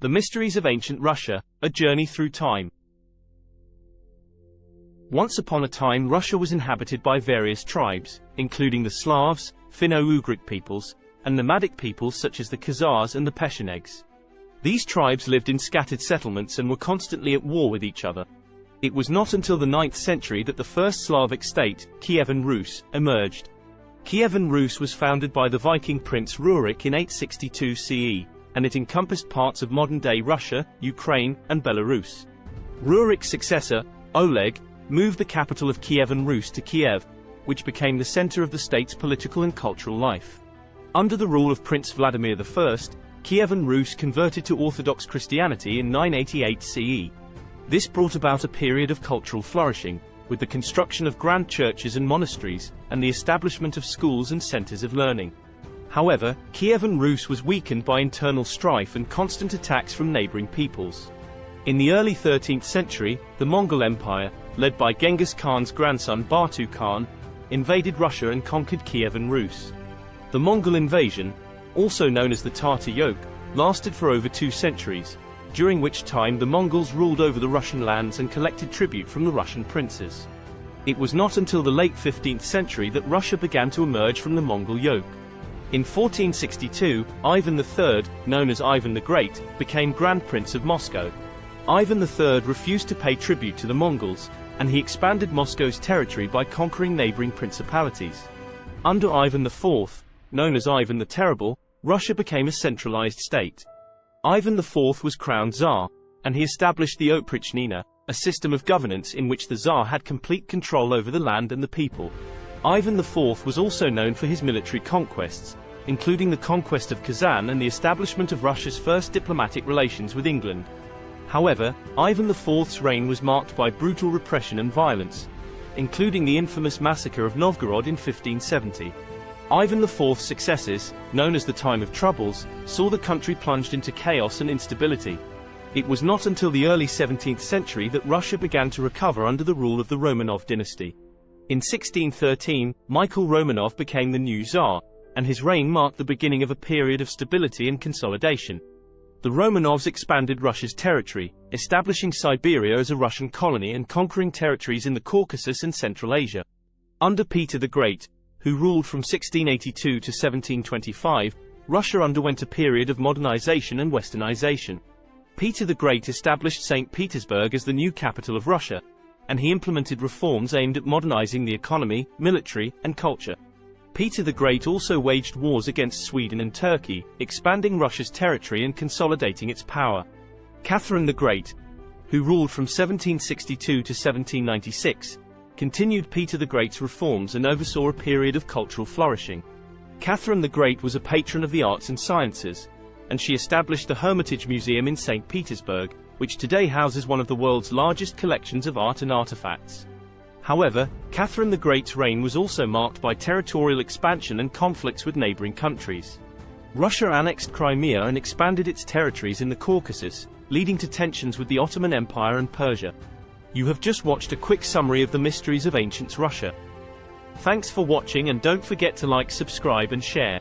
The Mysteries of Ancient Russia, A Journey Through Time. Once upon a time, Russia was inhabited by various tribes, including the Slavs, Finno-Ugric peoples, and nomadic peoples such as the Tsars and the Pechenegs. These tribes lived in scattered settlements and were constantly at war with each other. It was not until the 9th century that the first Slavic state, Kievan Rus, emerged. Kievan Rus was founded by the Viking prince Rurik in 862 CE, and it encompassed parts of modern-day Russia, Ukraine, and Belarus. Rurik's successor, Oleg, moved the capital of Kievan Rus to Kiev, which became the center of the state's political and cultural life. Under the rule of Prince Vladimir I, Kievan Rus converted to Orthodox Christianity in 988 CE. This brought about a period of cultural flourishing, with the construction of grand churches and monasteries, and the establishment of schools and centers of learning. However, Kievan Rus was weakened by internal strife and constant attacks from neighboring peoples. In the early 13th century, the Mongol Empire, led by Genghis Khan's grandson Batu Khan, invaded Russia and conquered Kievan Rus. The Mongol invasion, also known as the Tartar Yoke, lasted for over 2 centuries, during which time the Mongols ruled over the Russian lands and collected tribute from the Russian princes. It was not until the late 15th century that Russia began to emerge from the Mongol yoke. In 1462, Ivan III, known as Ivan the Great, became Grand Prince of Moscow. Ivan III refused to pay tribute to the Mongols, and he expanded Moscow's territory by conquering neighboring principalities. Under Ivan IV, known as Ivan the Terrible, Russia became a centralized state. Ivan IV was crowned Tsar, and he established the Oprichnina, a system of governance in which the Tsar had complete control over the land and the people. Ivan IV was also known for his military conquests, including the conquest of Kazan and the establishment of Russia's first diplomatic relations with England. However, Ivan IV's reign was marked by brutal repression and violence, including the infamous massacre of Novgorod in 1570. Ivan IV's successors, known as the Time of Troubles, saw the country plunged into chaos and instability. It was not until the early 17th century that Russia began to recover under the rule of the Romanov dynasty. In 1613, Michael Romanov became the new Tsar, and his reign marked the beginning of a period of stability and consolidation. The Romanovs expanded Russia's territory, establishing Siberia as a Russian colony and conquering territories in the Caucasus and Central Asia. Under Peter the Great, who ruled from 1682 to 1725, Russia underwent a period of modernization and westernization. Peter the Great established St. Petersburg as the new capital of Russia, and he implemented reforms aimed at modernizing the economy, military, and culture. Peter the Great also waged wars against Sweden and Turkey, expanding Russia's territory and consolidating its power. Catherine the Great, who ruled from 1762 to 1796, continued Peter the Great's reforms and oversaw a period of cultural flourishing. Catherine the Great was a patron of the arts and sciences, and she established the Hermitage Museum in St. Petersburg, which today houses one of the world's largest collections of art and artifacts. However, Catherine the Great's reign was also marked by territorial expansion and conflicts with neighboring countries. Russia annexed Crimea and expanded its territories in the Caucasus, leading to tensions with the Ottoman Empire and Persia. You have just watched a quick summary of the mysteries of ancient Russia. Thanks for watching, and don't forget to like, subscribe and share.